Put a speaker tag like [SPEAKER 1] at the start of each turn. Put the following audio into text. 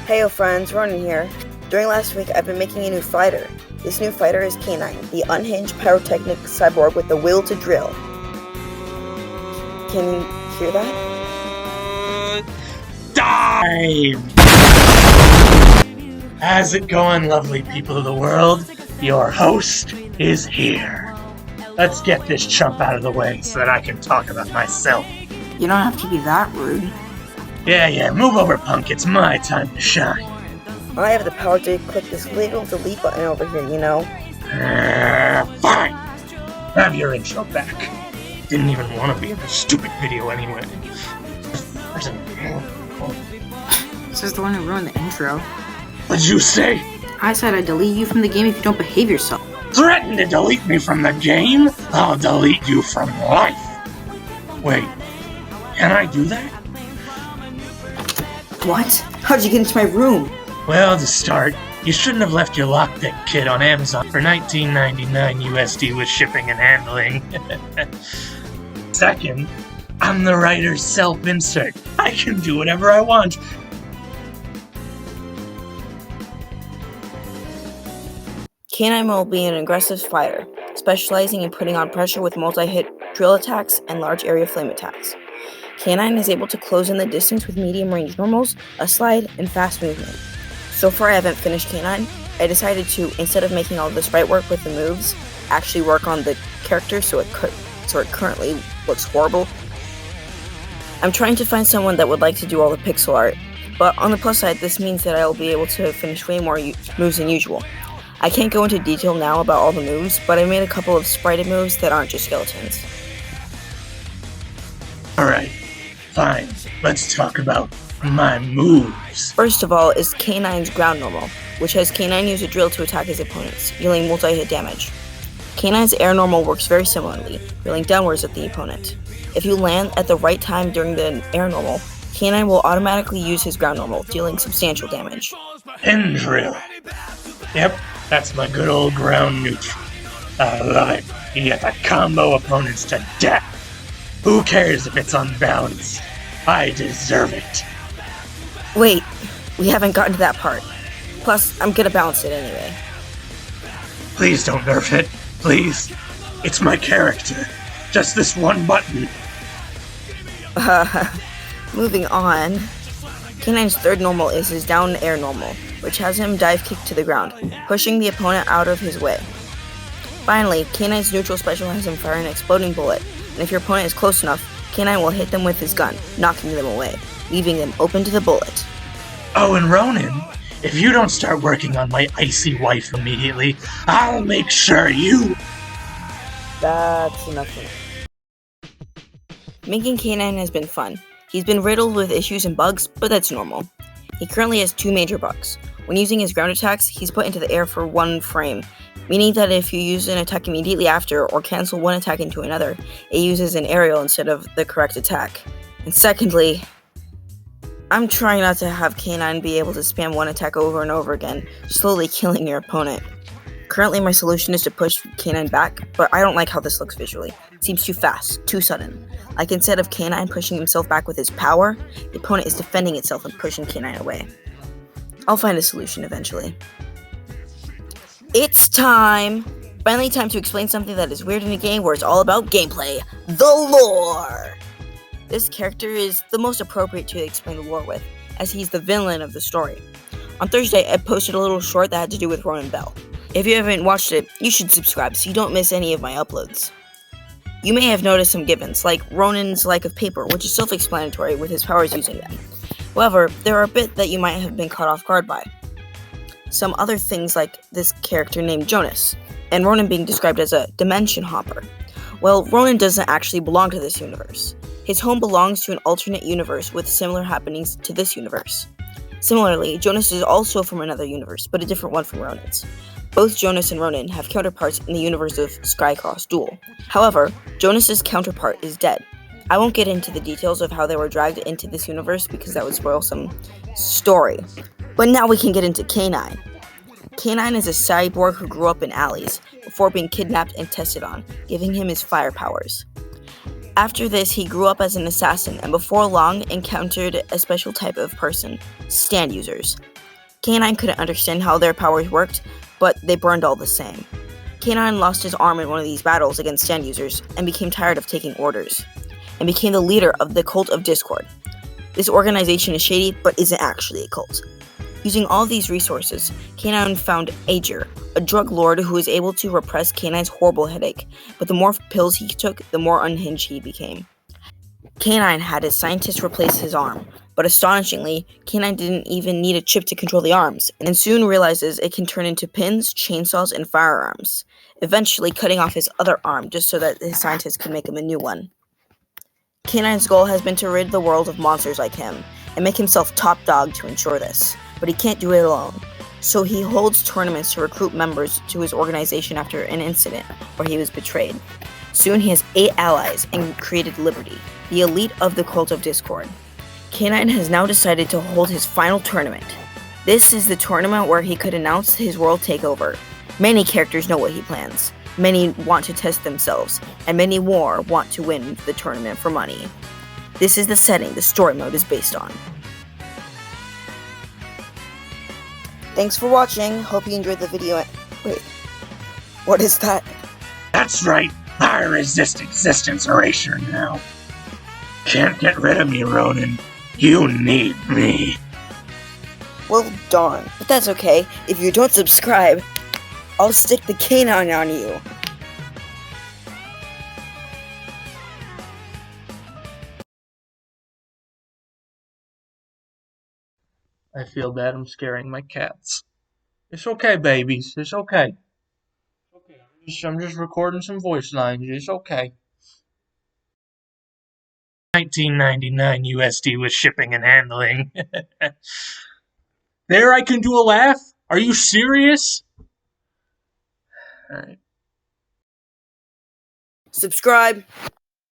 [SPEAKER 1] Heyo friends, Ronan here. During last week, I've been making a new fighter. This new fighter is K9, the unhinged pyrotechnic cyborg with the will to drill. Can you hear that?
[SPEAKER 2] Time! How's it going, lovely people of the world? Your host is here. Let's get this chump out of the way so that I can talk about myself.
[SPEAKER 3] You don't have to be that rude.
[SPEAKER 2] Yeah, move over, punk. It's my time to shine.
[SPEAKER 1] I have the power to click this little delete button over here, you know?
[SPEAKER 2] Fine. Have your intro back. Didn't even want to be in this stupid video anyway.
[SPEAKER 3] This is the one who ruined the intro.
[SPEAKER 2] What'd you say?
[SPEAKER 3] I said I'd delete you from the game if you don't behave yourself.
[SPEAKER 2] Threaten to delete me from the game? I'll delete you from life. Wait, can I do that?
[SPEAKER 3] What? How'd you get into my room?
[SPEAKER 2] Well, to start, you shouldn't have left your lockpick kit on Amazon for $19.99 USD with shipping and handling. Second, I'm the writer's self-insert. I can do whatever I want.
[SPEAKER 1] K9 will be an aggressive fighter, specializing in putting on pressure with multi-hit drill attacks and large area flame attacks. K9 is able to close in the distance with medium range normals, a slide, and fast movement. So far I haven't finished K9. I decided to, instead of making all the sprite work with the moves, actually work on the character so it currently looks horrible. I'm trying to find someone that would like to do all the pixel art, but on the plus side this means that I will be able to finish way more moves than usual. I can't go into detail now about all the moves, but I made a couple of sprited moves that aren't just skeletons.
[SPEAKER 2] Alright, fine. Let's talk about my moves.
[SPEAKER 1] First of all is K9's ground normal, which has K9 use a drill to attack his opponents, dealing multi-hit damage. K9's air normal works very similarly, drilling downwards at the opponent. If you land at the right time during the air normal, K9 will automatically use his ground normal, dealing substantial damage.
[SPEAKER 2] Pin drill. Yep, that's my good old ground neutral. I love it. You get to combo opponents to death. Who cares if it's unbalanced? I deserve it.
[SPEAKER 1] Wait, we haven't gotten to that part. Plus, I'm gonna balance it anyway.
[SPEAKER 2] Please don't nerf it. Please. It's my character. Just this one button.
[SPEAKER 1] Moving on. K9's third normal is his down air normal, which has him dive kick to the ground, pushing the opponent out of his way. Finally, K9's neutral special has him fire an exploding bullet, and if your opponent is close enough, K9 will hit them with his gun, knocking them away, leaving them open to the bullet.
[SPEAKER 2] Oh, and Ronan, if you don't start working on my icy wife immediately, I'll make sure you...
[SPEAKER 1] That's enough for me. Making K9 has been fun. He's been riddled with issues and bugs, but that's normal. He currently has two major bugs. When using his ground attacks, he's put into the air for one frame, meaning that if you use an attack immediately after or cancel one attack into another, it uses an aerial instead of the correct attack. And secondly, I'm trying not to have K9 be able to spam one attack over and over again, slowly killing your opponent. Currently my solution is to push K9 back, but I don't like how this looks visually. It seems too fast, too sudden. Like instead of K9 pushing himself back with his power, the opponent is defending itself and pushing K9 away. I'll find a solution eventually. It's time! Finally time to explain something that is weird in a game where it's all about gameplay. The lore! This character is the most appropriate to explain the lore with, as he's the villain of the story. On Thursday, I posted a little short that had to do with Ronan Bell. If you haven't watched it, you should subscribe so you don't miss any of my uploads. You may have noticed some givens, like Ronan's lack of paper, which is self-explanatory with his powers using them. However, there are a bit that you might have been caught off guard by. Some other things like this character named Jonas, and Ronan being described as a dimension hopper. Well, Ronan doesn't actually belong to this universe. His home belongs to an alternate universe with similar happenings to this universe. Similarly, Jonas is also from another universe, but a different one from Ronan's. Both Jonas and Ronan have counterparts in the universe of Cross Duel. However, Jonas's counterpart is dead. I won't get into the details of how they were dragged into this universe because that would spoil some story. But now we can get into K9. K9 is a cyborg who grew up in alleys before being kidnapped and tested on, giving him his fire powers. After this, he grew up as an assassin and before long encountered a special type of person, stand users. K9 couldn't understand how their powers worked, but they burned all the same. K9 lost his arm in one of these battles against stand users and became tired of taking orders, and became the leader of the Cult of Discord. This organization is shady, but isn't actually a cult. Using all of these resources, K9 found Ager, a drug lord who was able to repress K9's horrible headache, but the more pills he took, the more unhinged he became. K9 had his scientists replace his arm, but astonishingly, K9 didn't even need a chip to control the arms, and soon realizes it can turn into pins, chainsaws, and firearms, eventually cutting off his other arm just so that his scientists could make him a new one. K9's goal has been to rid the world of monsters like him, and make himself top dog to ensure this, but he can't do it alone. So he holds tournaments to recruit members to his organization after an incident where he was betrayed. Soon he has 8 allies and created Liberty, the elite of the Cult of Discord. K9 has now decided to hold his final tournament. This is the tournament where he could announce his world takeover. Many characters know what he plans. Many want to test themselves, and many more want to win the tournament for money. This is the setting the story mode is based on. Thanks for watching. Hope you enjoyed the video. Wait, what is that?
[SPEAKER 2] That's right, I resist existence erasure now. Can't get rid of me, Ronan. You need me.
[SPEAKER 1] Well, darn. But that's okay. If you don't subscribe, I'll stick the canine on you.
[SPEAKER 2] I feel bad I'm scaring my cats. It's okay, babies. It's okay. I'm just recording some voice lines. It's okay. 1999 USD with shipping and handling. There I can do a laugh? Are you serious? Alright.
[SPEAKER 1] Subscribe.